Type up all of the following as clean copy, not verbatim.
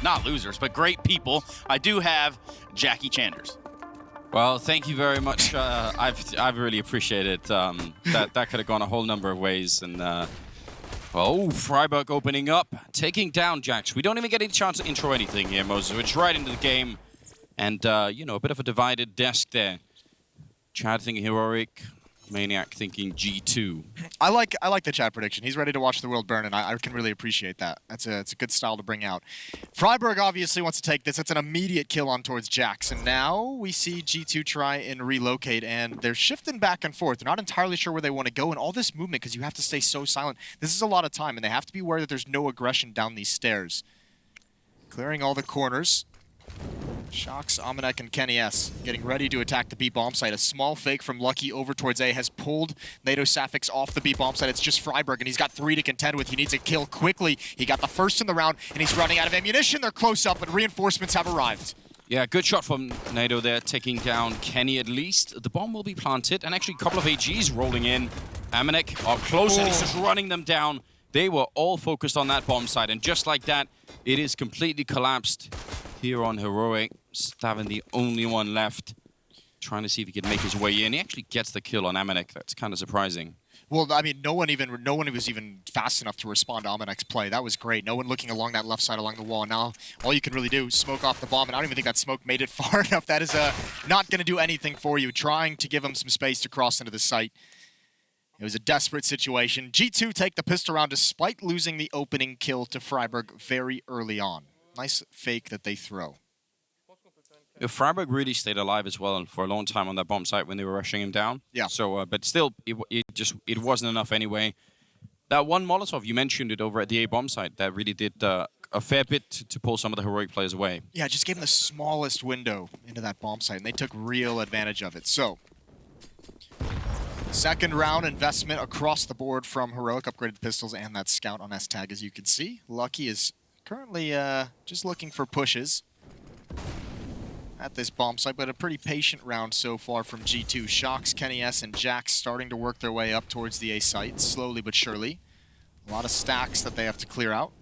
not losers, but great people. I do have Jackie Chanders. Well, thank you very much. I've really appreciated that could have gone a whole number of ways. And oh, Freiburg opening up, taking down Jax. We don't even get any chance to intro anything here, Moses. We're just right into the game. And, you know, a bit of a divided desk there. Chad thinking Heroic, Maniac thinking G2. I like the Chad prediction. He's ready to watch the world burn, and I can really appreciate that. It's a good style to bring out. Freiburg obviously wants to take this. It's an immediate kill on towards Jax, and now we see G2 try and relocate, and they're shifting back and forth. They're not entirely sure where they want to go, and all this movement, because you have to stay so silent. This is a lot of time, and they have to be aware that there's no aggression down these stairs. Clearing all the corners. Shocks, Amanek, and Kenny S getting ready to attack the B bomb site. A small fake from Lucky over towards A has pulled NATO Sapphics off the B bomb site. It's just Freiburg, and he's got 3 to contend with. He needs a kill quickly. He got the first in the round, and he's running out of ammunition. They're close up, but reinforcements have arrived. Yeah, good shot from NATO there, taking down Kenny at least. The bomb will be planted, and actually a couple of AGs rolling in. Amanek are close, and he's just running them down. They were all focused on that bomb site, and just like that, it is completely collapsed here on Heroic. Stavin, the only one left, trying to see if he can make his way in. He actually gets the kill on Amanek. That's kind of surprising. Well, I mean, no one was even fast enough to respond to Amanek's play. That was great. No one looking along that left side along the wall. Now, all you can really do is smoke off the bomb, and I don't even think that smoke made it far enough. That is not going to do anything for you. Trying to give him some space to cross into the site. It was a desperate situation. G2 take the pistol round despite losing the opening kill to Freiburg very early on. Nice fake that they throw. Yeah, Freiburg really stayed alive as well for a long time on that bomb site when they were rushing him down. Yeah. So, but still, it wasn't enough anyway. That one Molotov, you mentioned it over at the A bomb site, that really did a fair bit to pull some of the Heroic players away. Yeah, just gave them the smallest window into that bomb site, and they took real advantage of it. So, second round investment across the board from Heroic, upgraded pistols and that scout on S-Tag, as you can see. Lucky is currently just looking for pushes at this bomb site, but a pretty patient round so far from G2. Shocks, Kenny S, and Jax starting to work their way up towards the A site, slowly but surely. A lot of stacks that they have to clear out.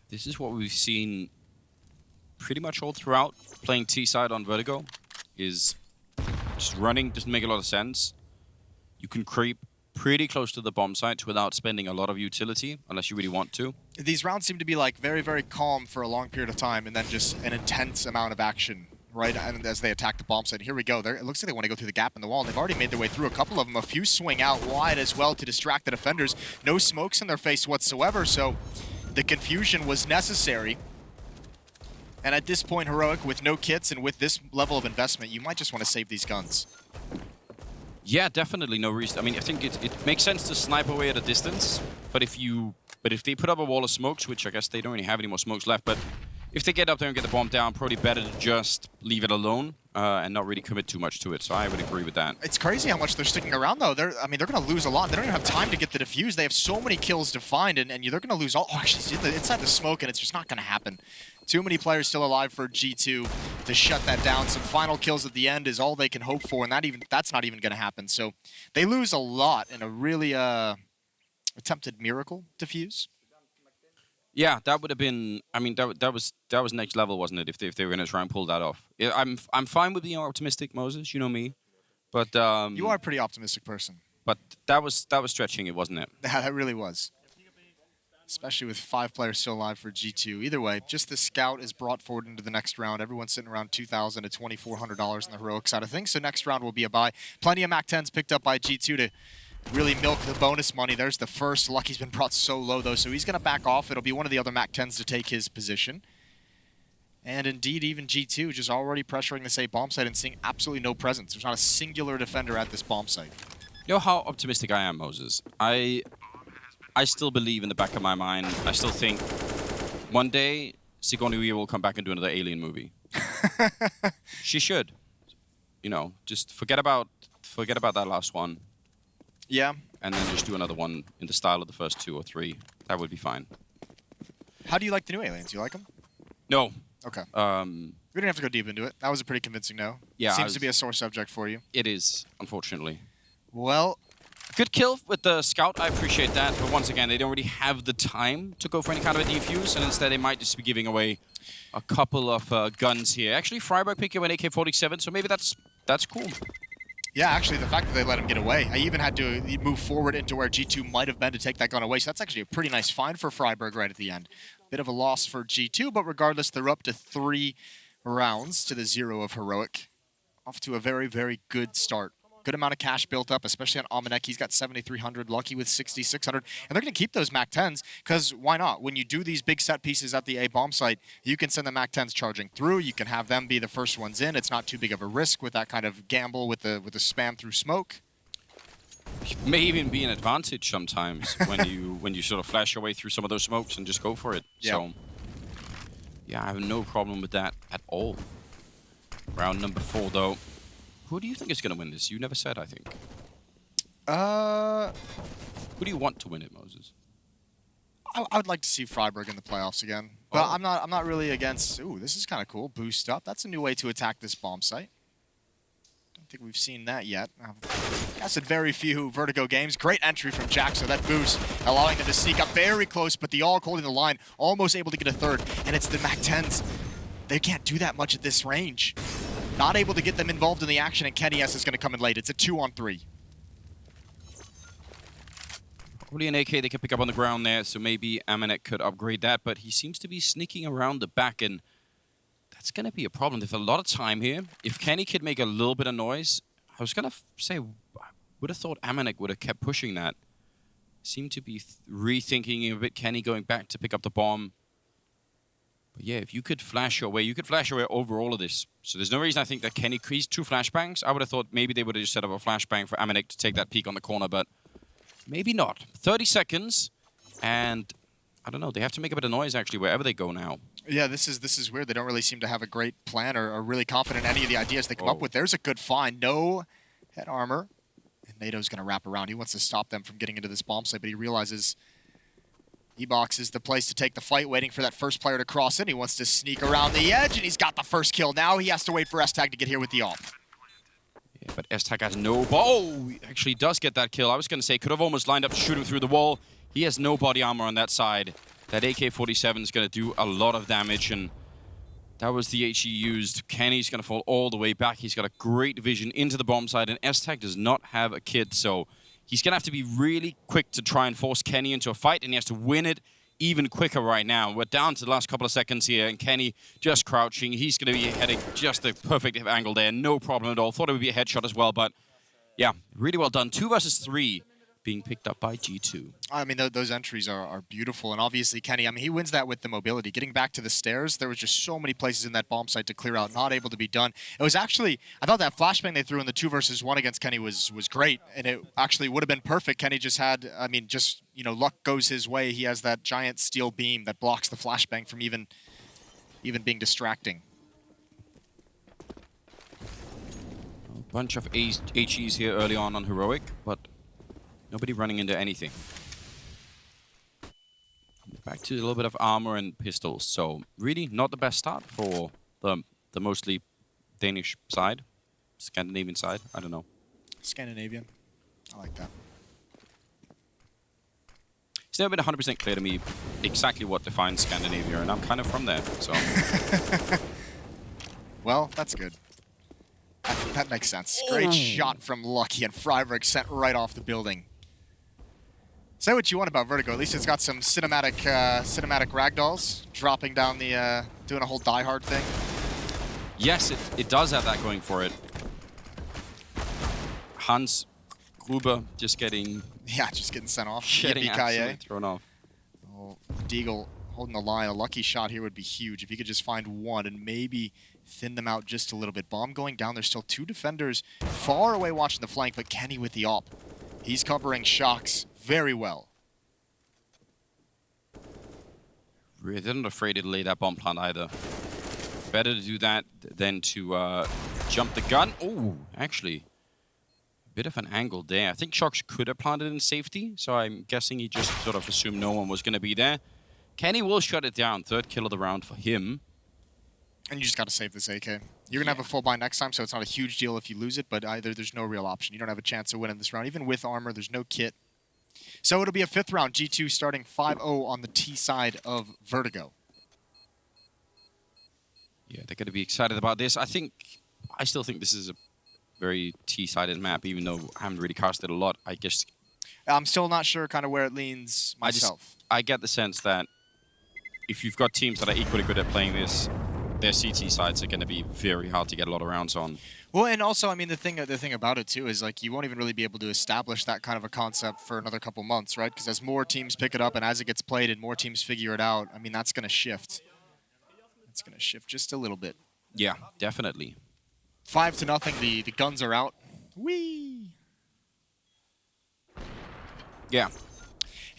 This is what we've seen pretty much all throughout. Playing T-side on Vertigo is just running, doesn't make a lot of sense. You can creep pretty close to the bomb site without spending a lot of utility, unless you really want to. These rounds seem to be like very, very calm for a long period of time, and then just an intense amount of action, right? And as they attack the bomb site, here we go. It looks like they want to go through the gap in the wall, and they've already made their way through a couple of them. A few swing out wide as well to distract the defenders. No smokes in their face whatsoever, so the confusion was necessary. And at this point, Heroic, with no kits and with this level of investment, you might just want to save these guns. Yeah, definitely no reason. I mean, I think it makes sense to snipe away at a distance, but if they put up a wall of smokes, which I guess they don't really have any more smokes left, but if they get up there and get the bomb down, probably better to just leave it alone and not really commit too much to it. So I would agree with that. It's crazy how much they're sticking around, though. They're going to lose a lot. They don't even have time to get the defuse. They have so many kills to find, and they're going to lose all. Oh, actually, it's inside the smoke, and it's just not going to happen. Too many players still alive for G2 to shut that down. Some final kills at the end is all they can hope for, and that's not even going to happen. So they lose a lot in a really attempted miracle defuse. Yeah, that would have been. I mean, that was next level, wasn't it? If they were going to try and pull that off. I'm fine with being optimistic, Moses. You know me, but you are a pretty optimistic person. But that was stretching it, wasn't it? That really was. Especially with 5 players still alive for G2. Either way, just the scout is brought forward into the next round. Everyone's sitting around $2,000 to $2,400 on the Heroic side of things. So next round will be a buy. Plenty of MAC-10s picked up by G2 to really milk the bonus money. There's the first. Lucky's been brought so low, though, so he's going to back off. It'll be one of the other MAC-10s to take his position. And indeed, even G2 just already pressuring this A bomb site and seeing absolutely no presence. There's not a singular defender at this bomb site. You know how optimistic I am, Moses? I still believe in the back of my mind. I still think one day Sigourney Weaver will come back and do another Alien movie. She should. You know, just forget about that last one. Yeah. And then just do another one in the style of the first 2 or 3. That would be fine. How do you like the new Aliens? Do you like them? No. Okay. We don't have to go deep into it. That was a pretty convincing no. Yeah. Seems to be a sore subject for you. It is, unfortunately. Well, Good kill with the scout, I appreciate that. But once again, they don't really have the time to go for any kind of a defuse, and instead they might just be giving away a couple of guns here. Actually, Freiburg picking up an AK-47, so maybe that's cool. Yeah, actually, the fact that they let him get away. I even had to move forward into where G2 might have been to take that gun away, so that's actually a pretty nice find for Freiburg right at the end. Bit of a loss for G2, but regardless, they're up to 3 rounds to the 0 of Heroic. Off to a very, very good start. Good amount of cash built up, especially on Almanek. He's got 7,300, Lucky with 6,600. And they're going to keep those MAC-10s, because why not? When you do these big set pieces at the A bomb site, you can send the MAC-10s charging through. You can have them be the first ones in. It's not too big of a risk with that kind of gamble with the spam through smoke. It may even be an advantage sometimes when you sort of flash your way through some of those smokes and just go for it. Yeah. So, yeah, I have no problem with that at all. Round number 4, though. Who do you think is going to win this? You never said, I think. Who do you want to win it, Moses? I would like to see Freiburg in the playoffs again. But I'm not really against... Ooh, this is kind of cool. Boost up. That's a new way to attack this bomb site. Don't think we've seen that yet. I've guessed very few Vertigo games. Great entry from Jack, so that boost, allowing them to sneak up very close, but the AUG holding the line, almost able to get a third. And it's the MAC-10s. They can't do that much at this range. Not able to get them involved in the action, and Kenny S is going to come in late. It's a 2-on-3. Probably an AK they can pick up on the ground there, so maybe Amanek could upgrade that, but he seems to be sneaking around the back, and that's going to be a problem. There's a lot of time here. If Kenny could make a little bit of noise, I was going to say, I would have thought Amanek would have kept pushing that. Seemed to be rethinking a bit, Kenny going back to pick up the bomb. But yeah, if you could flash your way, you could flash your way over all of this. So there's no reason I think that Kenny creased 2 flashbangs. I would have thought maybe they would have just set up a flashbang for Amanek to take that peek on the corner, but maybe not. 30 seconds, and I don't know, they have to make a bit of noise actually wherever they go now. Yeah, this is weird. They don't really seem to have a great plan or are really confident in any of the ideas they come up with. There's a good find. No head armor. And NATO's going to wrap around. He wants to stop them from getting into this bomb site, but he realizes E-Box is the place to take the fight, waiting for that first player to cross in. He wants to sneak around the edge, and he's got the first kill. Now he has to wait for S-Tag to get here with the ult. Yeah, but S-Tag has no... Oh, he actually does get that kill. I was going to say, could have almost lined up to shoot him through the wall. He has no body armor on that side. That AK-47 is going to do a lot of damage, and that was the H he used. Kenny's going to fall all the way back. He's got a great vision into the bomb side, and S-Tag does not have a kit, so he's going to have to be really quick to try and force Kenny into a fight, and he has to win it even quicker right now. We're down to the last couple of seconds here, and Kenny just crouching. He's going to be heading just the perfect angle there. No problem at all. Thought it would be a headshot as well, but yeah, really well done. 2 versus 3 being picked up by G2. I mean, those entries are beautiful, and obviously Kenny, I mean, he wins that with the mobility. Getting back to the stairs, there was just so many places in that bomb site to clear out, not able to be done. It was actually, I thought that flashbang they threw in the 2 versus 1 against Kenny was great, and it actually would have been perfect. Kenny just had, I mean, just, you know, luck goes his way. He has that giant steel beam that blocks the flashbang from even being distracting. A bunch of HEs here early on Heroic, but nobody running into anything. Back to a little bit of armor and pistols. So really not the best start for the mostly Danish side. Scandinavian side, I don't know. Scandinavian. I like that. It's never been 100% clear to me exactly what defines Scandinavia, and I'm kind of from there, so. Well, that's good. That makes sense. Great shot from Lucky, and Freiburg sent right off the building. Say what you want about Vertigo. At least it's got some cinematic ragdolls dropping down the, doing a whole Die Hard thing. Yes, it does have that going for it. Hans Gruber just getting... Yeah, just getting sent off. Getting absolutely thrown off. Oh, Deagle holding the line. A lucky shot here would be huge if he could just find one and maybe thin them out just a little bit. Bomb going down. There's still 2 defenders far away watching the flank, but Kenny with the op. He's covering shocks very well. They're not afraid to lay that bomb plant either. Better to do that than to jump the gun. Oh, actually, a bit of an angle there. I think Shocks could have planted in safety, so I'm guessing he just sort of assumed no one was going to be there. Kenny will shut it down. 3rd kill of the round for him. And you just got to save this AK. You're going to have a full buy next time, so it's not a huge deal if you lose it, but either there's no real option. You don't have a chance of winning this round. Even with armor, there's no kit. So it'll be a 5th round. G2 starting 5-0 on the T side of Vertigo. Yeah, they're going to be excited about this. I still think this is a very T-sided map, even though I haven't really cast it a lot. I guess I'm still not sure kind of where it leans myself. I get the sense that if you've got teams that are equally good at playing this, their CT sides are going to be very hard to get a lot of rounds on. Well, and also, I mean, the thing about it too is like you won't even really be able to establish that kind of a concept for another couple months, right? Because as more teams pick it up and as it gets played and more teams figure it out, I mean, that's going to shift. It's going to shift just a little bit. Yeah, definitely. 5-0. The guns are out. Whee! Yeah.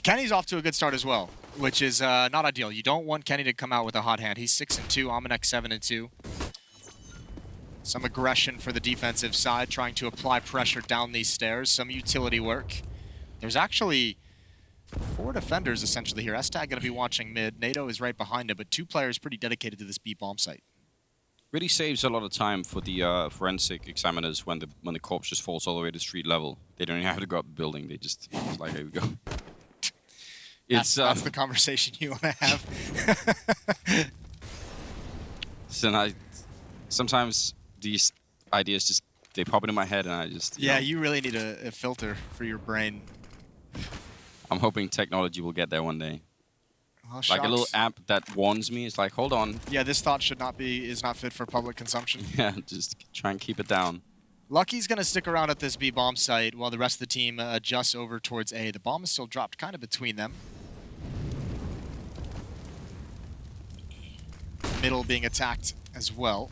Kenny's off to a good start as well, which is not ideal. You don't want Kenny to come out with a hot hand. He's 6-2, Amanek 7-2. Some aggression for the defensive side, trying to apply pressure down these stairs. Some utility work. There's actually 4 defenders essentially here. S-Tag going to be watching mid. NATO is right behind him, but 2 players pretty dedicated to this B bomb site. Really saves a lot of time for the forensic examiners when the corpse just falls all the way to street level. They don't even have to go up the building. They just like, here we go. That's the conversation you want to have. So sometimes these ideas just they pop into my head, and I just yeah, you really need a filter for your brain. I'm hoping technology will get there one day. Well, like a little app that warns me. It's like, hold on. Yeah, this thought is not fit for public consumption. Yeah, just try and keep it down. Lucky's going to stick around at this B bomb site while the rest of the team adjusts over towards A. The bomb is still dropped kind of between them. Middle being attacked as well.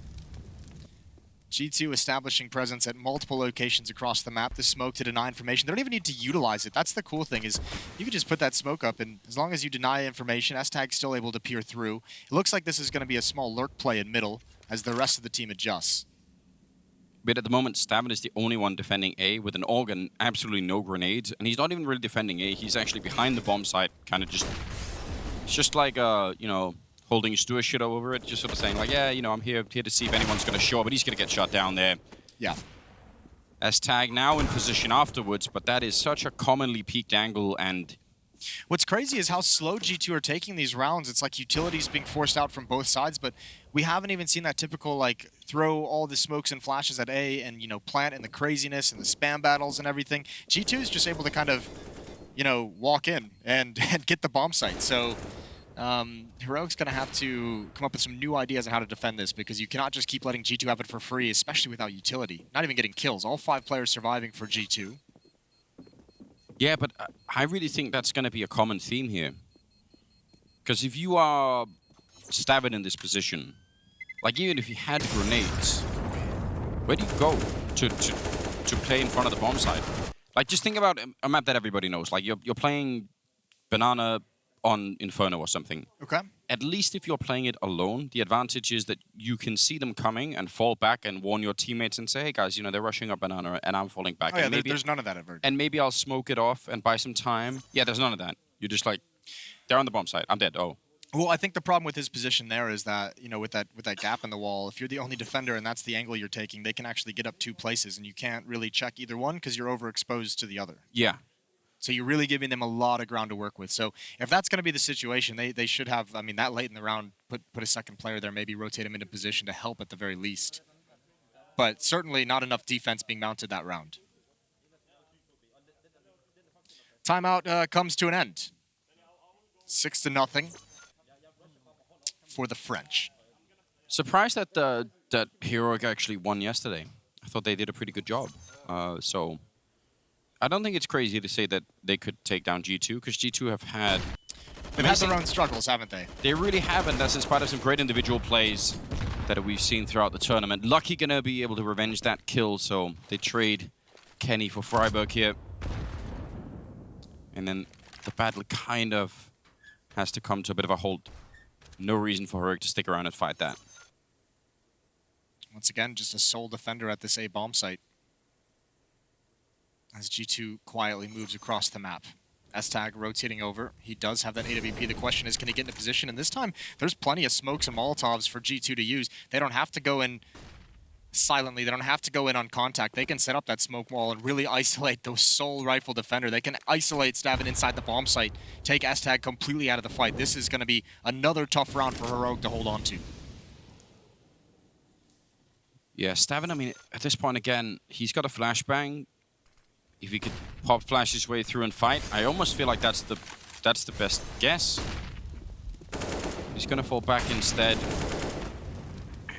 G2 establishing presence at multiple locations across the map. The smoke to deny information. They don't even need to utilize it. That's the cool thing is you can just put that smoke up, and as long as you deny information, S-Tag's still able to peer through. It looks like this is going to be a small lurk play in middle as the rest of the team adjusts. But at the moment, Stavin is the only one defending A with an AUG and absolutely no grenades. And he's not even really defending A. He's actually behind the bomb site, kind of just like, you know, holding Stuart shit over it, just sort of saying like, yeah, you know, I'm here to see if anyone's going to show up, but he's going to get shot down there. Yeah. S-Tag now in position afterwards, but that is such a commonly peaked angle, and what's crazy is how slow G2 are taking these rounds. It's like utilities being forced out from both sides, but we haven't even seen that typical, like, throw all the smokes and flashes at A and, you know, plant and the craziness and the spam battles and everything. G2 is just able to kind of, you know, walk in and get the bomb site. So Heroic's going to have to come up with some new ideas on how to defend this, because you cannot just keep letting G2 have it for free, especially without utility. Not even getting kills. All 5 players surviving for G2. yeah, but I really think that's going to be a common theme here. Because if you are Stavin in this position, like even if you had grenades, where do you go to play in front of the bomb site? Like just think about a map that everybody knows. Like you're playing Banana on Inferno or something. Okay. At least if you're playing it alone, the advantage is that you can see them coming and fall back and warn your teammates and say, hey guys, you know, they're rushing up Banana and I'm falling back. Oh yeah, and maybe, there's none of that at Vertigo. And maybe I'll smoke it off and buy some time. Yeah, there's none of that. You're just like, they're on the bomb site. I'm dead. Oh. Well, I think the problem with his position there is that, you know, with that gap in the wall, if you're the only defender and that's the angle you're taking, they can actually get up 2 places and you can't really check either one because you're overexposed to the other. Yeah. So you're really giving them a lot of ground to work with. So if that's going to be the situation, they should have, I mean, that late in the round, put a second player there, maybe rotate him into position to help at the very least. But certainly not enough defense being mounted that round. Timeout comes to an end. 6-0 for the French. Surprised that that Heroic actually won yesterday. I thought they did a pretty good job. So I don't think it's crazy to say that they could take down G2, because G2 have had... They've had their own struggles, haven't they? They really have, and that's in spite of some great individual plays that we've seen throughout the tournament. Lucky gonna be able to revenge that kill, so they trade Kenny for Freiburg here. And then the battle kind of has to come to a bit of a halt. No reason for Heroic to stick around and fight that. Once again, just a sole defender at this A bomb site. As G2 quietly moves across the map. S-Tag rotating over. He does have that AWP. The question is, can he get into position? And this time, there's plenty of smokes and Molotovs for G2 to use. They don't have to go in silently. They don't have to go in on contact. They can set up that smoke wall and really isolate the sole rifle defender. They can isolate Stavin inside the bomb site, take S-Tag completely out of the fight. This is going to be another tough round for Heroic to hold on to. Yeah, Stavin, I mean, at this point, again, he's got a flashbang. If he could pop flash his way through and fight, I almost feel like that's the best guess. He's going to fall back instead.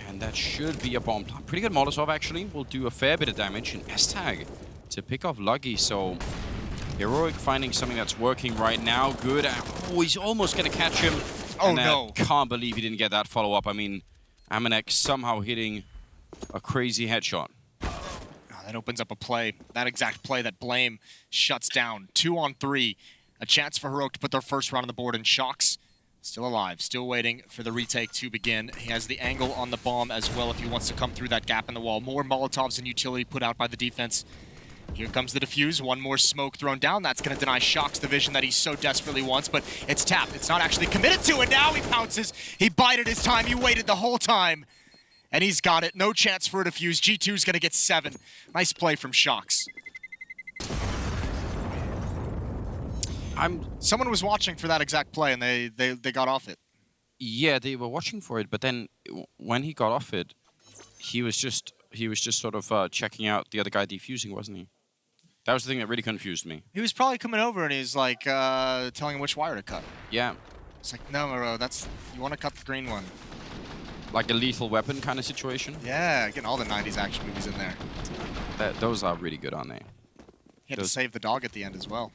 And that should be a bomb. Pretty good Molotov, actually. Will do a fair bit of damage. And S-Tag to pick off Luggy. So, Heroic finding something that's working right now. Good. Oh, he's almost going to catch him. Oh, no. Can't believe he didn't get that follow-up. I mean, Amanek somehow hitting a crazy headshot. That opens up a play. That exact play that Blame shuts down. 2-on-3. A chance for Heroic to put their first round on the board. And Shocks still alive, still waiting for the retake to begin. He has the angle on the bomb as well if he wants to come through that gap in the wall. More Molotovs and utility put out by the defense. Here comes the defuse. One more smoke thrown down. That's going to deny Shocks the vision that he so desperately wants, but it's tapped. It's not actually committed to it. Now he pounces. He bided his time. He waited the whole time. And he's got it. No chance for a defuse. G2's going to get 7. Nice play from Shocks. Someone was watching for that exact play, and they got off it. Yeah, they were watching for it, but then when he got off it, he was just sort of checking out the other guy defusing, wasn't he? That was the thing that really confused me. He was probably coming over, and he's like telling him which wire to cut. Yeah. It's like, no, you want to cut the green one. Like a Lethal Weapon kind of situation? Yeah, getting all the 90s action movies in there. Those are really good, aren't they? He had to save the dog at the end as well.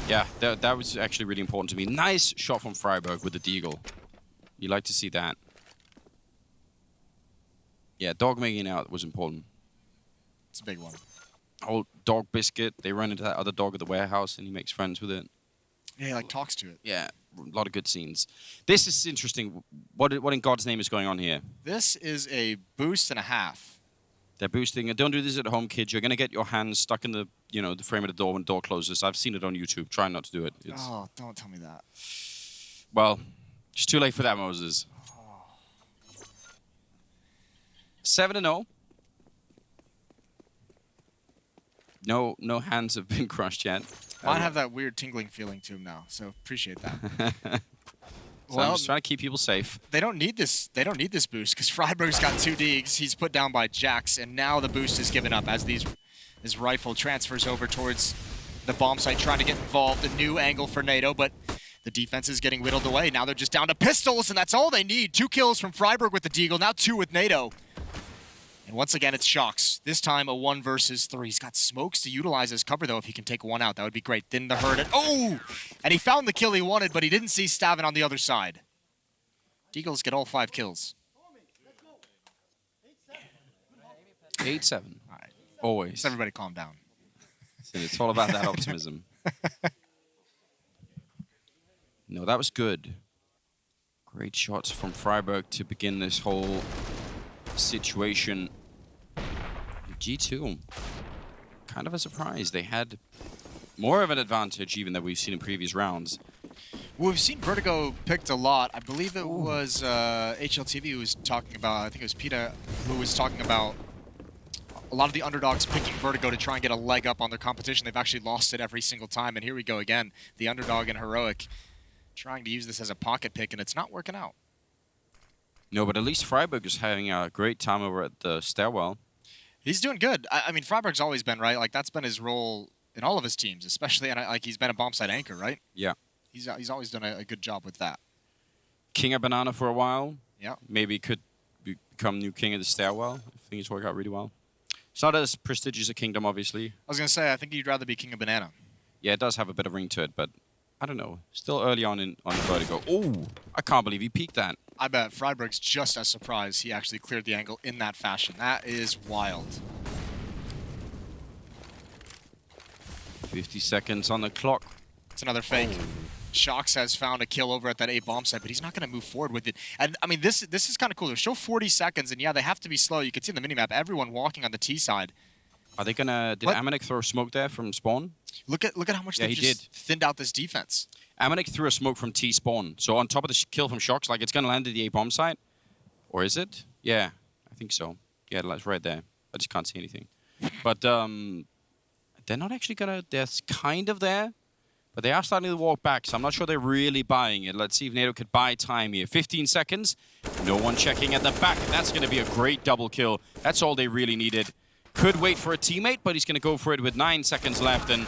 Yeah, that was actually really important to me. Nice shot from Freiburg with the Deagle. You like to see that. Yeah, dog making out was important. It's a big one. Old dog biscuit. They run into that other dog at the warehouse and he makes friends with it. Yeah, he like talks to it. Yeah, a lot of good scenes. This is interesting. What in God's name is going on here? This is a boost and a half. They're boosting. Don't do this at home, kids. You're going to get your hands stuck in the frame of the door when the door closes. I've seen it on YouTube. Try not to do it. Oh, don't tell me that. Well, it's too late for that, Moses. 7-0. No hands have been crushed yet. Mine have that weird tingling feeling to him now, so appreciate that. So I'm just trying to keep people safe. They don't need this. They don't need this boost because Freiburg's got 2 digs. He's put down by Jax, and now the boost is given up as this rifle transfers over towards the bomb site, trying to get involved. A new angle for NATO, but the defense is getting whittled away. Now they're just down to pistols, and that's all they need. 2 kills from Freiburg with the Deagle, now 2 with NATO. And once again, it's Shocks. This time, a 1 versus 3. He's got smokes to utilize as cover, though. If he can take 1 out, that would be great. Then the herd. Oh! And he found the kill he wanted, but he didn't see Stavin on the other side. Deagles get all 5 kills. 8-7. All right. Always. Just everybody calm down. See, it's all about that optimism. No, that was good. Great shots from Freiburg to begin this whole situation. G2, kind of a surprise. They had more of an advantage even than we've seen in previous rounds. Well, we've seen Vertigo picked a lot. I believe it was HLTV who was talking about, I think it was PETA who was talking about a lot of the underdogs picking Vertigo to try and get a leg up on their competition. They've actually lost it every single time, and here we go again. The underdog and Heroic trying to use this as a pocket pick, and it's not working out. No, but at least Freiburg is having a great time over at the stairwell. He's doing good. I mean, Freiburg's always been, right? Like, that's been his role in all of his teams, especially, and like, he's been a bomb site anchor, right? Yeah. He's always done a good job with that. King of Banana for a while. Yeah. Maybe could become new king of the stairwell if things work out really well. It's not as prestigious a kingdom, obviously. I was going to say, I think you'd rather be king of Banana. Yeah, it does have a bit of ring to it, but I don't know. Still early on Vertigo. Oh, I can't believe he peeked that. I bet Freiburg's just as surprised he actually cleared the angle in that fashion. That is wild. 50 seconds on the clock. It's another fake. Oh. Shocks has found a kill over at that A bomb site, but he's not going to move forward with it. And I mean, this is kind of cool. They show 40 seconds, and yeah, they have to be slow. You can see in the minimap, everyone walking on the T side. Are they gonna? Did Amanek throw a smoke there from spawn? Look at how much they just thinned out this defense. Amanek threw a smoke from T spawn. So on top of the kill from Shocks, like it's gonna land at the A bomb site, or is it? Yeah, I think so. Yeah, it's right there. I just can't see anything. But they're not actually gonna. They're kind of there, but they are starting to walk back. So I'm not sure they're really buying it. Let's see if NATO could buy time here. 15 seconds. No one checking at the back, and that's gonna be a great double kill. That's all they really needed. Could wait for a teammate, but he's gonna go for it with 9 seconds left. And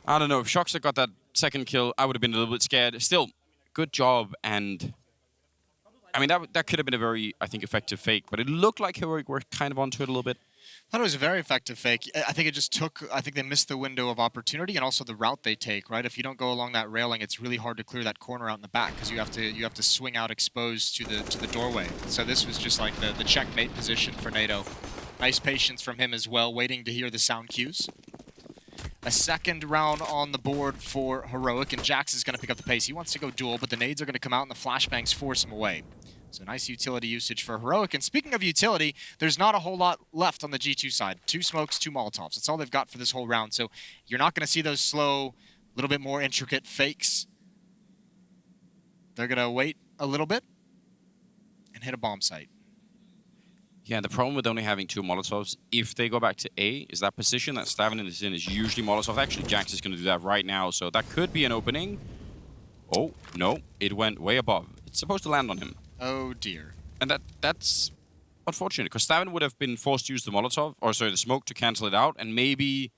I don't know if Shoxer got that second kill, I would have been a little bit scared. Still, good job and. I mean, that could have been a very, I think, effective fake, but it looked like Heroic were kind of onto it a little bit. I thought it was a very effective fake. I think it just took, I think they missed the window of opportunity and also the route they take, right? If you don't go along that railing, it's really hard to clear that corner out in the back because you have to swing out exposed to the doorway. So this was just like the checkmate position for NATO. Nice patience from him as well, waiting to hear the sound cues. A second round on the board for Heroic, and Jax is going to pick up the pace. He wants to go duel, but the nades are going to come out and the flashbangs force him away. So nice utility usage for Heroic. And speaking of utility, there's not a whole lot left on the G2 side. 2 smokes, 2 Molotovs. That's all they've got for this whole round. So you're not going to see those slow, little bit more intricate fakes. They're going to wait a little bit and hit a bomb site. Yeah, the problem with only having 2 Molotovs, if they go back to A, is that position that Stavin is in is usually Molotov. Actually, Jax is going to do that right now, so that could be an opening. Oh, no, it went way above. It's supposed to land on him. Oh, dear. And that's unfortunate, because Stavin would have been forced to use the Molotov, or sorry, the smoke to cancel it out, and maybe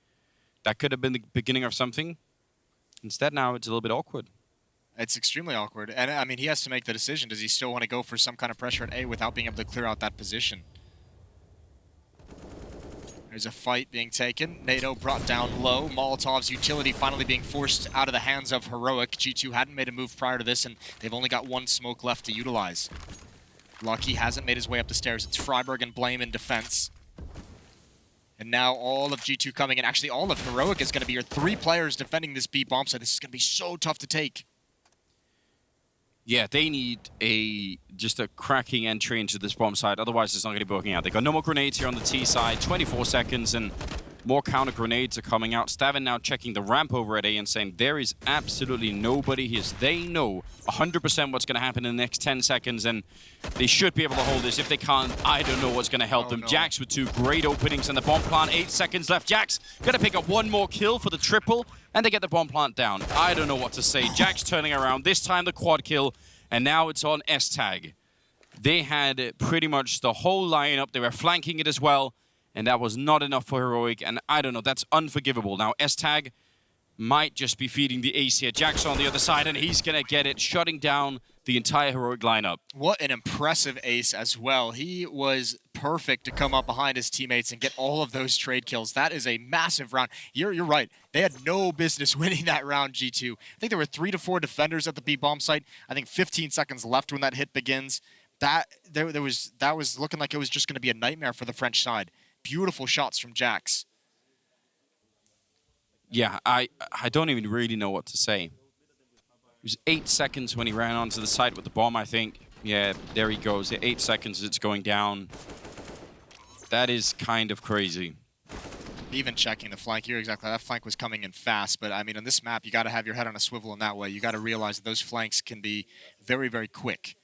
that could have been the beginning of something. Instead, now it's a little bit awkward. It's extremely awkward. And, I mean, he has to make the decision. Does he still want to go for some kind of pressure at A without being able to clear out that position? There's a fight being taken. NATO brought down low. Molotov's utility finally being forced out of the hands of Heroic. G2 hadn't made a move prior to this, and they've only got 1 smoke left to utilize. Lucky hasn't made his way up the stairs. It's Freiburg and Blame in defense. And now all of G2 coming in. Actually, all of Heroic is going to be your 3 players defending this B bomb site. This is going to be so tough to take. Yeah, they need just a cracking entry into this bomb site. Otherwise, it's not going to be working out. They got no more grenades here on the T side. 24 seconds, and more counter grenades are coming out. Stavin now checking the ramp over at A and saying there is absolutely nobody here. They know 100% what's going to happen in the next 10 seconds, and they should be able to hold this. If they can't, I don't know what's going to help them. No. Jax with 2 great openings in the bomb plant. 8 seconds left. Jax going to pick up 1 more kill for the triple, and they get the bomb plant down. I don't know what to say. Jax turning around. This time the quad kill, and now it's on S-Tag. They had pretty much the whole lineup. They were flanking it as well, and that was not enough for Heroic, and I don't know, that's unforgivable. Now S-Tag might just be feeding the ace here. Jax on the other side, and he's going to get it, shutting down the entire Heroic lineup. What an impressive ace as well. He was perfect to come up behind his teammates and get all of those trade kills. That is a massive round. You're right. They had no business winning that round, G2. I think there were 3 to 4 defenders at the B bomb site. I think 15 seconds left when that hit begins. That was looking like it was just going to be a nightmare for the French side. Beautiful shots from Jax. Yeah, I don't even really know what to say. It was 8 seconds when he ran onto the site with the bomb, I think. Yeah, there he goes. 8 seconds, it's going down. That is kind of crazy. Even checking the flank, you're exactly. That flank was coming in fast, but I mean, on this map, you got to have your head on a swivel in that way. You got to realize that those flanks can be very, very quick,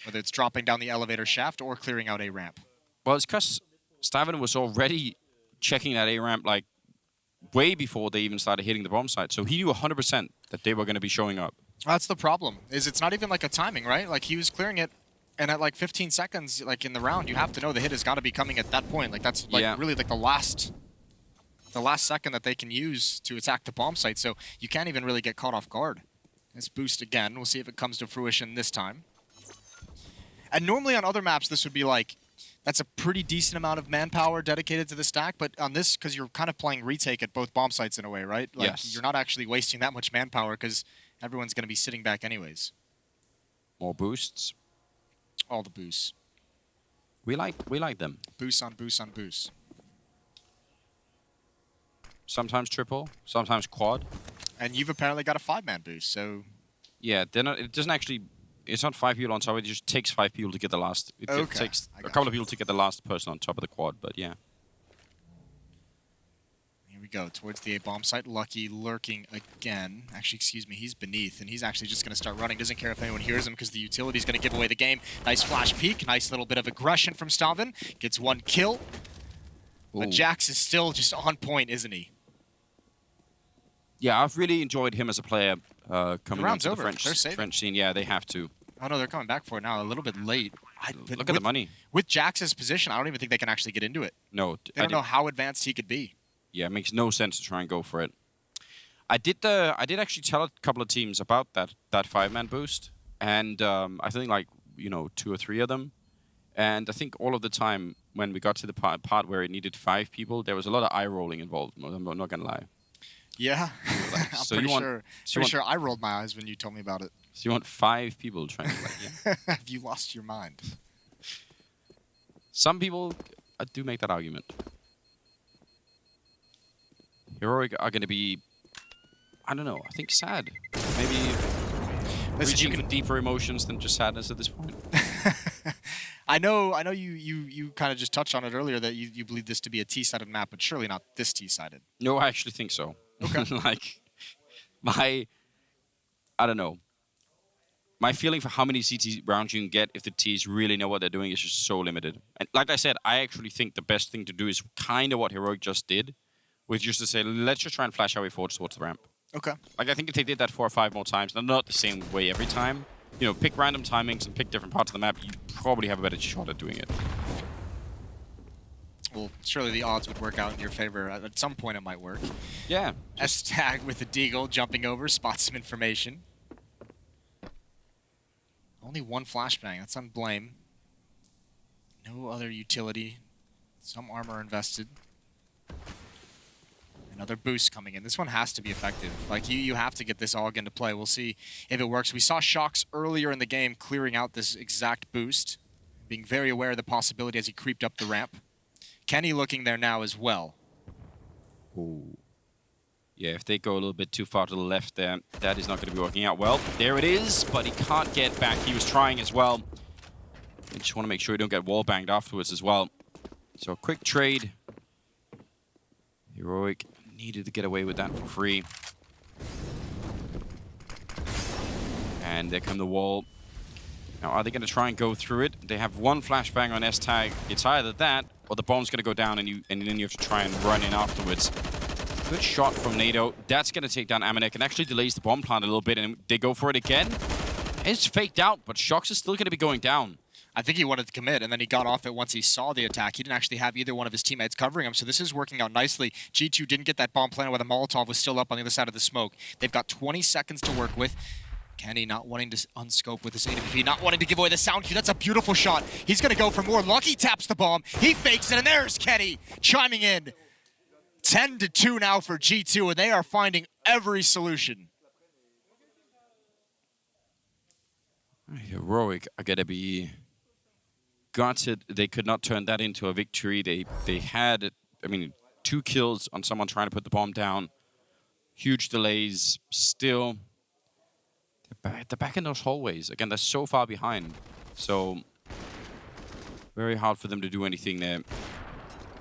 whether it's dropping down the elevator shaft or clearing out a ramp. Well, it's because Stavin was already checking that A ramp like way before they even started hitting the bomb site, so he knew 100% that they were going to be showing up. That's the problem. Is it's not even like a timing, right? Like he was clearing it, and at like 15 seconds, like in the round, you have to know the hit has got to be coming at that point. Like that's like really like the last second that they can use to attack the bomb site. So you can't even really get caught off guard. Let's boost again. We'll see if it comes to fruition this time. And normally on other maps, this would be like, that's a pretty decent amount of manpower dedicated to the stack, but on this, because you're kind of playing retake at both bomb sites in a way, right? Like, yes. You're not actually wasting that much manpower because everyone's going to be sitting back anyways. More boosts. All the boosts. We like them. Boost on boost on boost. Sometimes triple, sometimes quad. And you've apparently got a 5-man boost, so... Yeah, they're not, it doesn't actually... It's not 5 people on top, it just takes 5 people to get the last... It takes a couple of people to get the last person on top of the quad, but yeah. Here we go, towards the A bomb site. Lucky lurking again. Actually, excuse me, he's beneath, and he's actually just going to start running. Doesn't care if anyone hears him because the utility's going to give away the game. Nice flash peek, nice little bit of aggression from Stalvin. Gets one kill. Ooh. But Jax is still just on point, isn't he? Yeah, I've really enjoyed him as a player coming into the French scene. Yeah, they have to. Oh no, they're coming back for it now. A little bit late. Look at the money. With Jax's position, I don't even think they can actually get into it. No. They don't know how advanced he could be. Yeah, it makes no sense to try and go for it. I did actually tell a couple of teams about that 5-man boost, and I think like 2 or 3 of them, and I think all of the time when we got to the part where it needed 5 people, there was a lot of eye rolling involved. I'm not gonna lie. Yeah, I'm pretty sure I rolled my eyes when you told me about it. So you want 5 people trying to fight you? Have you lost your mind? Some people do make that argument. Heroic are going to be, I don't know, I think sad. Maybe reaching for deeper emotions than just sadness at this point. I know you kind of just touched on it earlier that you believe this to be a T-sided map, but surely not this T-sided. No, I actually think so. Okay. Like, I don't know. My feeling for how many CT rounds you can get if the Ts really know what they're doing is just so limited. And like I said, I actually think the best thing to do is kind of what Heroic just did, which just to say, let's just try and flash our way forward towards the ramp. Okay. Like, I think if they did that 4 or 5 more times, not the same way every time, pick random timings and pick different parts of the map, you probably have a better shot at doing it. Well, surely the odds would work out in your favor. At some point, it might work. Yeah. S-tag with the Deagle, jumping over, spots some information. Only 1 flashbang, that's on Blame. No other utility. Some armor invested. Another boost coming in. This one has to be effective. Like, you have to get this AUG into play. We'll see if it works. We saw Shox earlier in the game clearing out this exact boost, being very aware of the possibility as he creeped up the ramp. Kenny looking there now as well. Ooh. Yeah, if they go a little bit too far to the left there, that is not going to be working out well. There it is, but he can't get back. He was trying as well. I just want to make sure he don't get wall banged afterwards as well. So a quick trade. Heroic needed to get away with that for free. And there come the wall. Now, are they going to try and go through it? They have 1 flashbang on S-tag. It's either that, or the bomb's going to go down, and then you have to try and run in afterwards. Good shot from NATO. That's going to take down Amanek and actually delays the bomb plant a little bit, and they go for it again. It's faked out, but Shox is still going to be going down. I think he wanted to commit, and then he got off it once he saw the attack. He didn't actually have either one of his teammates covering him, so this is working out nicely. G2 didn't get that bomb planted while the Molotov was still up on the other side of the smoke. They've got 20 seconds to work with. Kenny not wanting to unscope with his AWP, not wanting to give away the sound cue. That's a beautiful shot. He's going to go for more. Lucky taps the bomb. He fakes it, and there's Kenny chiming in. 10-2 now for G2, and they are finding every solution. Heroic are going to be gutted. They could not turn that into a victory. They had, 2 kills on someone trying to put the bomb down. Huge delays. Still, they're back in those hallways. Again, they're so far behind. So, very hard for them to do anything there.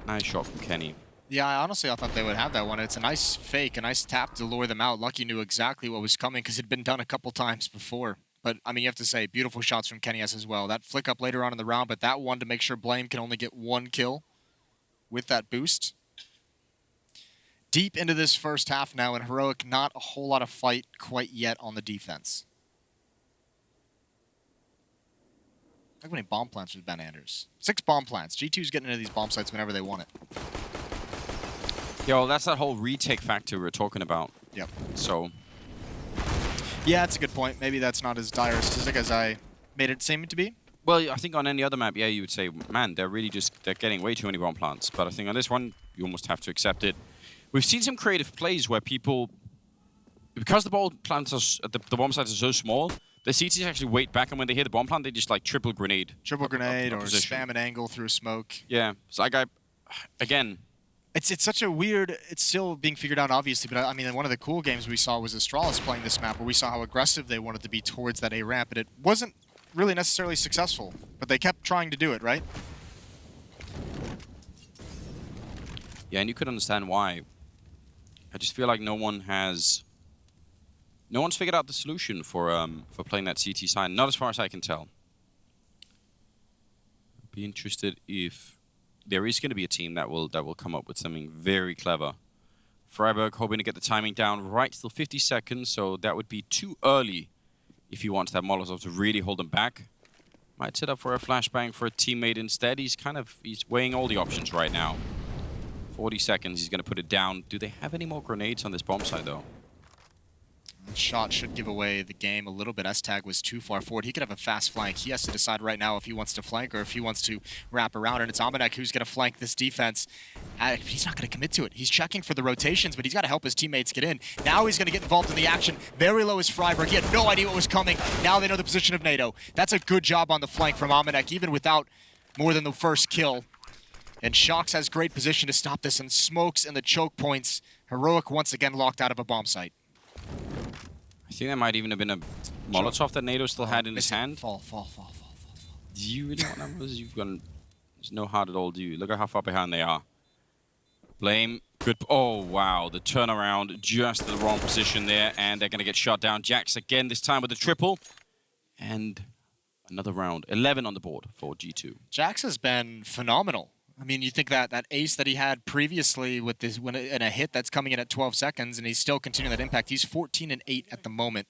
Nice shot from Kenny. Yeah, I thought they would have that one. It's a nice fake, a nice tap to lure them out. Lucky knew exactly what was coming because it had been done a couple times before. But, you have to say, beautiful shots from Kenny as well. That flick up later on in the round, but that one to make sure Blame can only get 1 kill with that boost. Deep into this first half now, and Heroic not a whole lot of fight quite yet on the defense. Look how many bomb plants with Ben Anders. 6 bomb plants. G2's getting into these bomb sites whenever they want it. Yeah, well, that's that whole retake factor we were talking about. Yep. So. Yeah, that's a good point. Maybe that's not as dire a statistic as I made it seem to be. Well, I think on any other map, yeah, you would say, man, they're getting way too many bomb plants. But I think on this one, you almost have to accept it. We've seen some creative plays where people, because the bomb plants are, the bomb sites are so small, the CTs actually wait back, and when they hit the bomb plant, they just like triple grenade. Triple grenade or spam an angle through smoke. Yeah, so like again. It's such a weird, it's still being figured out obviously, but one of the cool games we saw was Astralis playing this map where we saw how aggressive they wanted to be towards that A ramp, and it wasn't really necessarily successful, but they kept trying to do it, right? Yeah, and you could understand why. I just feel like no one's figured out the solution for playing that CT side. Not as far as I can tell. I'd be interested if there is going to be a team that will come up with something very clever. Freiburg hoping to get the timing down right till 50 seconds, so that would be too early if he wants that Molotov to really hold him back. Might set up for a flashbang for a teammate instead. He's weighing all the options right now. 40 seconds, he's going to put it down. Do they have any more grenades on this bomb side, though? The shot should give away the game a little bit. S-Tag was too far forward. He could have a fast flank. He has to decide right now if he wants to flank or if he wants to wrap around. And it's Amanek who's going to flank this defense. He's not going to commit to it. He's checking for the rotations, but he's got to help his teammates get in. Now he's going to get involved in the action. Very low is Freiburg. He had no idea what was coming. Now they know the position of NATO. That's a good job on the flank from Amanek, even without more than the first kill. And Shox has great position to stop this, and Smokes and the choke points. Heroic once again locked out of a bomb site. I think that might even have been a Molotov that NATO still had in his hand. Fall. Do you really want numbers? There's no heart at all, do you? Look at how far behind they are. Blame. Good. Oh, wow. The turnaround, just the wrong position there, and they're going to get shot down. Jax again, this time with a triple. And another round. 11 on the board for G2. Jax has been phenomenal. I mean, you think that ace that he had previously with this in a hit that's coming in at 12 seconds, and he's still continuing that impact. He's 14 and 8 at the moment.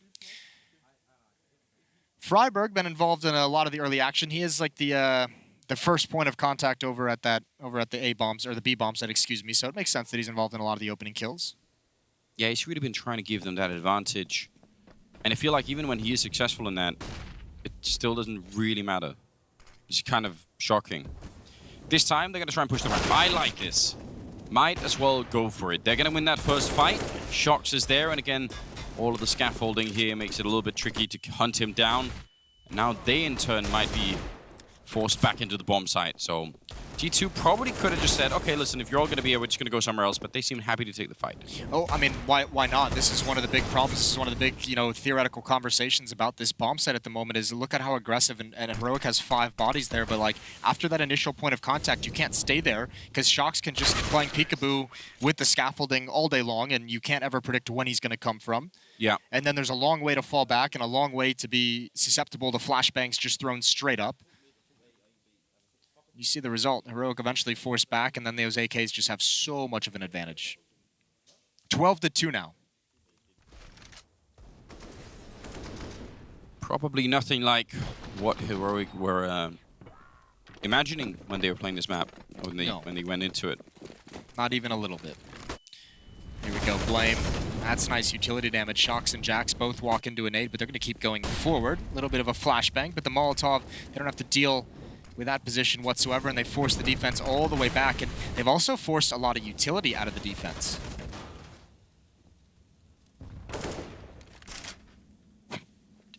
Freiburg been involved in a lot of the early action. He is like the first point of contact over at the A bombs or the B bomb site, excuse me. So it makes sense that he's involved in a lot of the opening kills. Yeah, he's really been trying to give them that advantage, and I feel like even when he is successful in that, it still doesn't really matter. It's kind of shocking. This time, they're going to try and push the ramp. I like this. Might as well go for it. They're going to win that first fight. Shox is there, and again, all of the scaffolding here makes it a little bit tricky to hunt him down. And now they, in turn, might be forced back into the bomb site. So G2 probably could have just said, okay, listen, if you're all going to be here, we're just going to go somewhere else. But they seem happy to take the fight. Oh, I mean, why not? This is one of the big problems. This is one of the big, theoretical conversations about this bomb site at the moment is look at how aggressive, and Heroic has 5 bodies there. But, like, after that initial point of contact, you can't stay there because Shox can just keep playing peekaboo with the scaffolding all day long, and you can't ever predict when he's going to come from. Yeah. And then there's a long way to fall back and a long way to be susceptible to flashbangs just thrown straight up. You see the result. Heroic eventually forced back, and then those AKs just have so much of an advantage. 12-2 now. Probably nothing like what Heroic were imagining when they were playing this map, when they went into it. Not even a little bit. Here we go, Blame. That's nice utility damage. Shox and Jax both walk into a nade, but they're going to keep going forward. A little bit of a flashbang, but the Molotov, they don't have to deal with that position whatsoever, and they force the defense all the way back, and they've also forced a lot of utility out of the defense.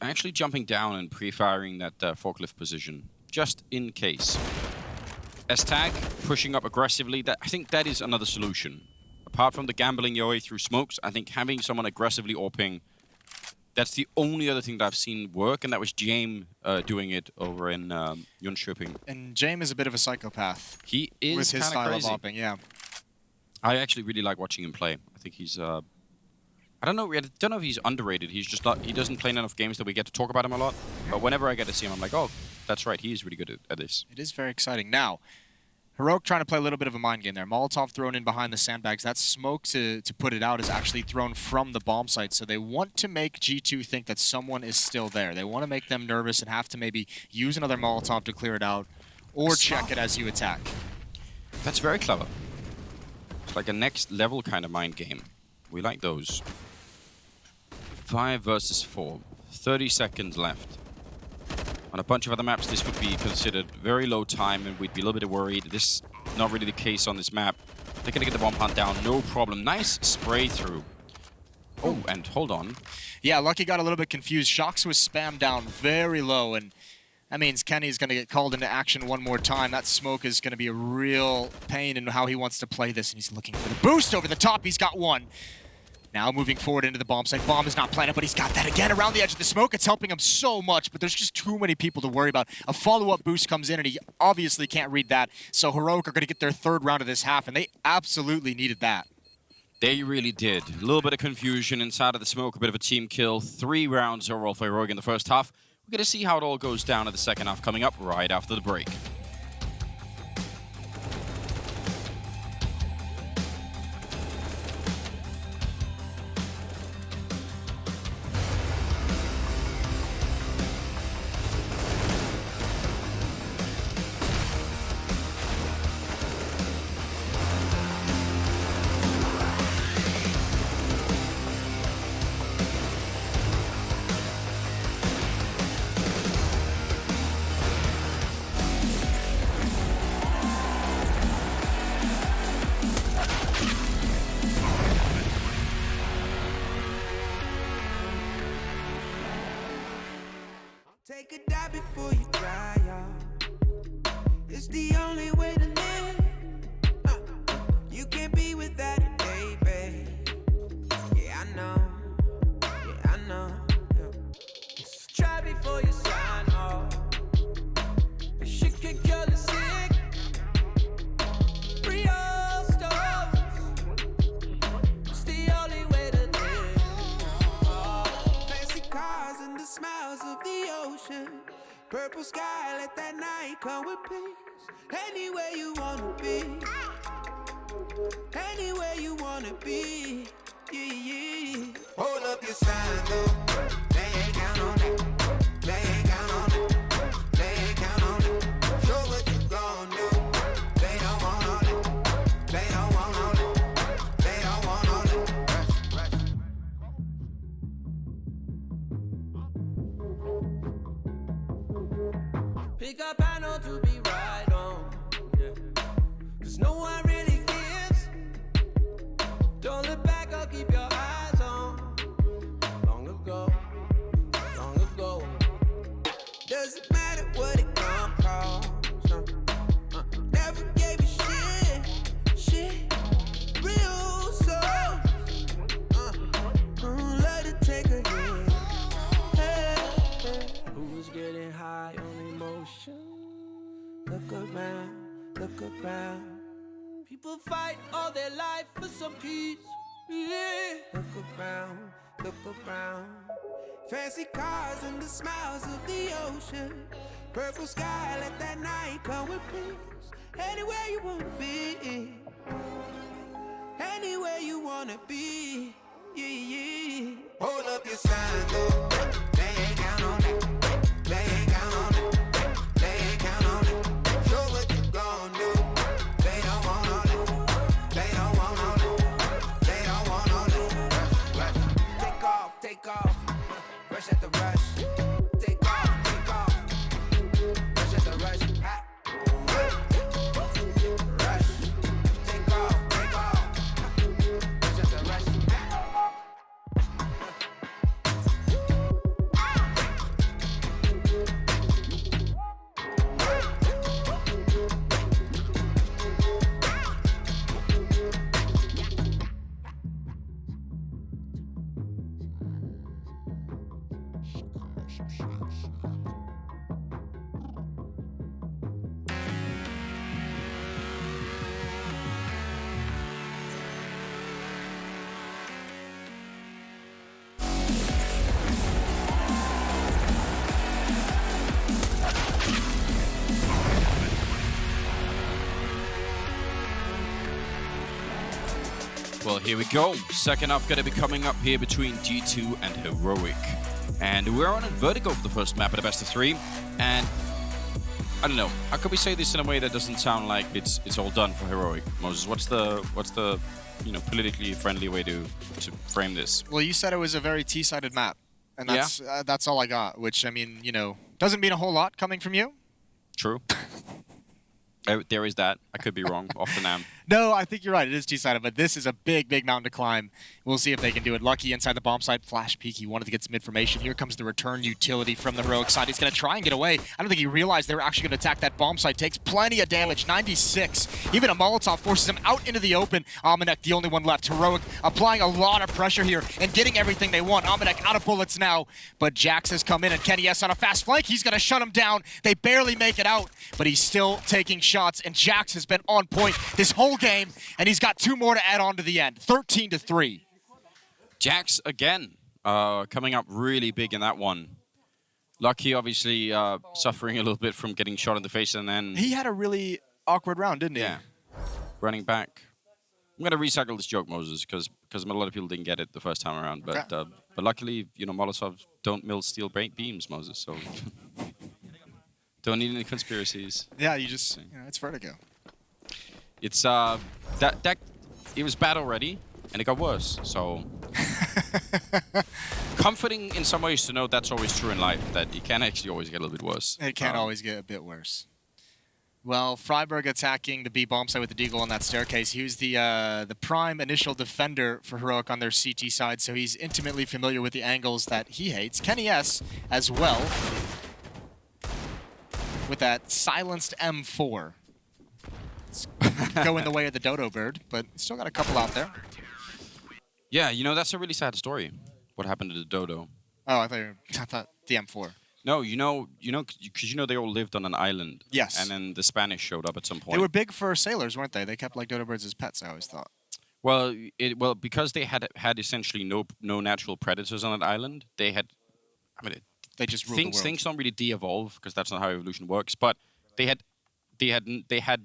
Actually jumping down and pre-firing that forklift position, just in case. S-Tag pushing up aggressively. I think that is another solution. Apart from the gambling your way through smokes, I think having someone aggressively AWPing, that's the only other thing that I've seen work, and that was James doing it over in Jönköping. And James is a bit of a psychopath. He is with his style crazy. of AWPing, yeah. I actually really like watching him play. I think he's... I don't know if he's underrated. He's just he doesn't play enough games that we get to talk about him a lot. But whenever I get to see him, I'm like, oh, that's right. He's really good at this. It is very exciting. Now, Heroic trying to play a little bit of a mind game there. Molotov thrown in behind the sandbags. That smoke to put it out is actually thrown from the bomb site. So they want to make G2 think that someone is still there. They want to make them nervous and have to maybe use another Molotov to clear it out or check it as you attack. That's very clever. It's like a next level kind of mind game. We like those. 5 versus 4. 30 seconds left. On a bunch of other maps, this would be considered very low time, and we'd be a little bit worried. This is not really the case on this map. They're going to get the bomb hunt down, no problem. Nice spray through. Oh, and hold on. Yeah, Lucky got a little bit confused. Shox was spammed down very low, and that means Kenny's going to get called into action one more time. That smoke is going to be a real pain in how he wants to play this, and he's looking for the boost over the top. He's got one. Now moving forward into the bomb site. Bomb is not planted, but he's got that again around the edge of the smoke. It's helping him so much, but there's just too many people to worry about. A follow-up boost comes in, and he obviously can't read that. So Heroic are going to get their 3rd round of this half, and they absolutely needed that. They really did. A little bit of confusion inside of the smoke, a bit of a team kill. 3 rounds overall for Heroic in the first half. We're going to see how it all goes down in the second half coming up right after the break. Take a dive before you dry out. It's the only way to live. You can't be without it, baby. Yeah, I know. Yeah, I know. Yeah. Try before you sign off. She can kill the sick. Real stars. It's the only way to live. Fancy cars and the smiles of the ocean. Purple sky, let that night come with peace. Anywhere you wanna be. Anywhere you wanna be. Yeah, yeah. Hold up your sign, though. They ain't count on it. They ain't count on it. They ain't count on it. Show what you gon' do. They don't want on it. They don't want on it. They don't want on it. Pick up panel to be right on. Yeah. Cause no one really gives. Don't look back, I'll keep your eyes on. Long ago. Doesn't matter what it gon' cost. Never gave a shit. Real soul. Let it take a hit. Hey. Who's getting high on emotion? Look around. People fight all their life for some peace. Yeah. Look around. Fancy cars and the smiles of the ocean. Purple sky, let that night come with peace. Anywhere you wanna be. Anywhere you wanna be. Yeah, yeah. Hold up your sign, though. They ain't count on it. They ain't count on it. They ain't count on it. Show what you gon' do. They don't want on it. They don't want on it. They don't want on it. Take off. Rush at the rush. Take off. Rush at the rush. Rush. Take off. Rush at the rush. Well, here we go. Second half going to be coming up here between G2 and Heroic. And we're on Vertigo for the first map at a best of 3. And I don't know. How could we say this in a way that doesn't sound like it's all done for Heroic? Moses, what's the politically friendly way to frame this? Well, you said it was a very T-sided map, and that's all I got. Which, I mean, doesn't mean a whole lot coming from you. True. There is that. I could be wrong. Often am. No, I think you're right. It is T-sided, but this is a big mountain to climb. We'll see if they can do it. Lucky inside the bomb site. Flash peek. He wanted to get some information. Here comes the return utility from the Heroic side. He's going to try and get away. I don't think he realized they were actually going to attack that bomb site. Takes plenty of damage. 96. Even a Molotov forces him out into the open. Amanek, the only one left. Heroic applying a lot of pressure here and getting everything they want. Amanek out of bullets now, but Jax has come in, and Kenny S on a fast flank. He's going to shut him down. They barely make it out, but he's still taking shots, and Jax has been on point this whole full game, and he's got 2 more to add on to the end. 13-3. Jax again, coming up really big in that one. Lucky, obviously, suffering a little bit from getting shot in the face, and then... He had a really awkward round, didn't he? Yeah. Running back. I'm going to recycle this joke, Moses, because a lot of people didn't get it the first time around. But Okay. but luckily, you know, Molotovs don't mill steel beams, Moses, so... don't need any conspiracies. Yeah, you just, it's Vertigo. It's, it was bad already, and it got worse, so... Comforting in some ways to know that's always true in life, that it can actually always get a little bit worse. It can always get a bit worse. Well, Freiburg attacking the B bomb site with the Deagle on that staircase. He was the prime initial defender for Heroic on their CT side, so he's intimately familiar with the angles that he hates. Kenny S as well, with that silenced M4. It's going the way of the Dodo Bird, but still got a couple out there. Yeah, you know, that's a really sad story, what happened to the Dodo. Oh, I thought the M4. No, because they all lived on an island. Yes. And then the Spanish showed up at some point. They were big for sailors, weren't they? They kept like Dodo Birds as pets, I always thought. Well, because they had essentially no natural predators on that island, they had, They just ruled the world. things don't really de-evolve because that's not how evolution works. But they had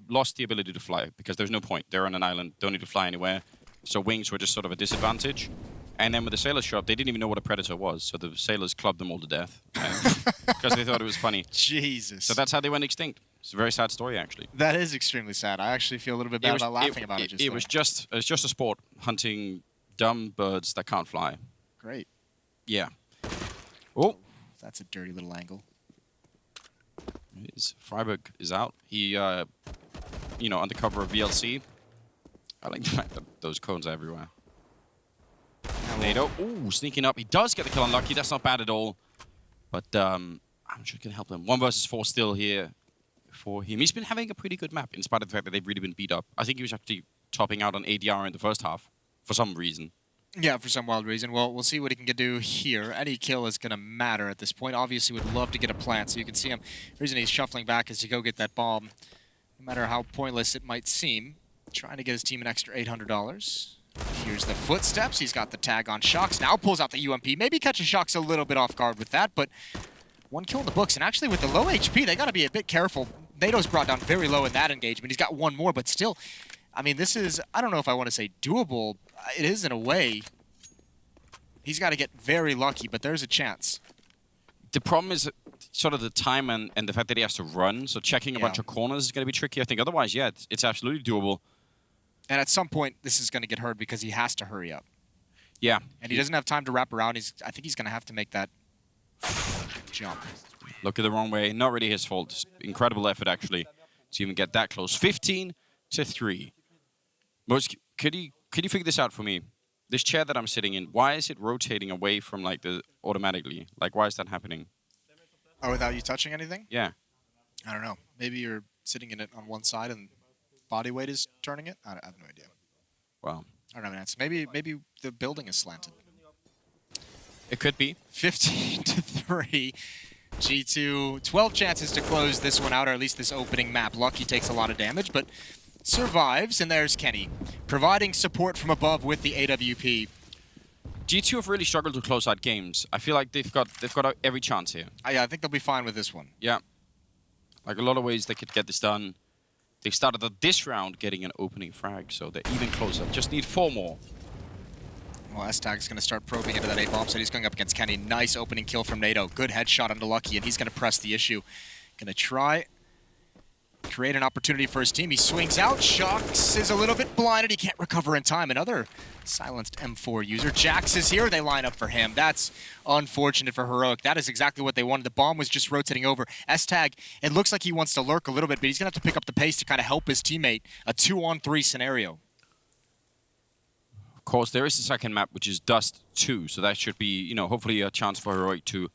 lost the ability to fly because there's no point. They're on an island, don't need to fly anywhere. So wings were just sort of a disadvantage. And then when the sailors showed up, they didn't even know what a predator was. So the sailors clubbed them all to death because they thought it was funny. Jesus. So that's how they went extinct. It's a very sad story, actually. That is extremely sad. I actually feel a little bit bad about laughing about it. It was just a sport, hunting dumb birds that can't fly. Great. Yeah. Oh. That's a dirty little angle. Freiburg is out. He, on the cover of VLC. I like the fact that those cones are everywhere. NATO. Ooh, sneaking up. He does get the kill on Lucky. That's not bad at all. But I'm sure it can help him. 1 versus 4 still here for him. He's been having a pretty good map, in spite of the fact that they've really been beat up. I think he was actually topping out on ADR in the first half, for some reason. Yeah, for some wild reason. Well, we'll see what he can do here. Any kill is going to matter at this point. Obviously, would love to get a plant, so you can see him. The reason he's shuffling back is to go get that bomb. No matter how pointless it might seem. Trying to get his team an extra $800. Here's the footsteps. He's got the tag on Shox. Now pulls out the UMP. Maybe catches Shox a little bit off guard with that, but 1 kill in the books. And actually, with the low HP, they got to be a bit careful. NATO's brought down very low in that engagement. He's got 1 more, but still, I mean, this is, I don't know if I want to say doable. It is in a way. He's got to get very lucky, but there's a chance. The problem is sort of the time and the fact that he has to run. So checking a bunch of corners is going to be tricky, I think. Otherwise, yeah, it's absolutely doable. And at some point, this is going to get heard because he has to hurry up. Yeah. And he doesn't have time to wrap around. I think he's going to have to make that jump. Look at the wrong way. Not really his fault. Incredible effort, actually, to even get that close. 15-3. Most, could you figure this out for me? This chair that I'm sitting in, why is it rotating away from like the automatically? Like, why is that happening? Oh, without you touching anything? Yeah. I don't know. Maybe you're sitting in it on one side and body weight is turning it? I have no idea. Wow. I don't have an answer. Maybe the building is slanted. It could be. 15-3. G2, 12 chances to close this one out, or at least this opening map. Lucky takes a lot of damage, but survives, and there's Kenny, providing support from above with the AWP. G2 have really struggled to close out games. I feel like they've got every chance here. Yeah, I think they'll be fine with this one. Yeah. Like a lot of ways they could get this done. They started this round getting an opening frag, so they're even closer. Just need 4 more. Well, S-Tag is going to start probing into that A-bomb, so he's going up against Kenny. Nice opening kill from NATO. Good headshot onto Lucky, and he's going to press the issue. Going to try create an opportunity for his team. He swings out. Shox is a little bit blinded. He can't recover in time. Another silenced M4 user. Jax is here. They line up for him. That's unfortunate for Heroic. That is exactly what they wanted. The bomb was just rotating over. S-Tag, it looks like he wants to lurk a little bit, but he's going to have to pick up the pace to kind of help his teammate. A 2-on-3 scenario. Of course, there is a second map, which is Dust 2, so that should be, you know, hopefully a chance for Heroic to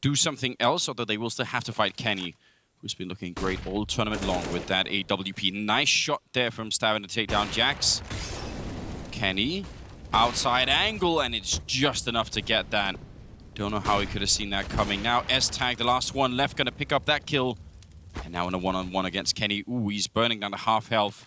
do something else, although they will still have to fight Kenny, who's been looking great all tournament long with that AWP. Nice shot there from Stavin to take down Jax. Kenny, outside angle, and it's just enough to get that. Don't know how he could have seen that coming. Now S-Tag, the last one left, going to pick up that kill. And now in a one-on-one against Kenny. Ooh, he's burning down to half health.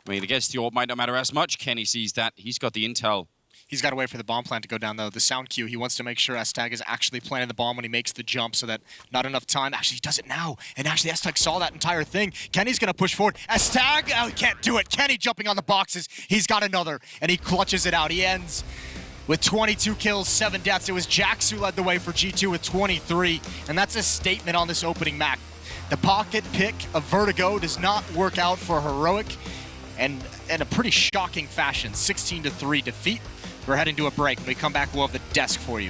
I mean, I guess the orb might not matter as much. Kenny sees that. He's got the intel. He's got to wait for the bomb plant to go down, though. The sound cue, he wants to make sure Estag is actually planting the bomb when he makes the jump so that not enough time. Actually, he does it now. And actually, Estag saw that entire thing. Kenny's going to push forward. Estag, oh, he can't do it. Kenny jumping on the boxes. He's got another, and he clutches it out. He ends with 22 kills, 7 deaths. It was Jax who led the way for G2 with 23, and that's a statement on this opening map. The pocket pick of Vertigo does not work out for Heroic, and in a pretty shocking fashion, 16-3 defeat. We're heading to a break. When we come back, we'll have the desk for you.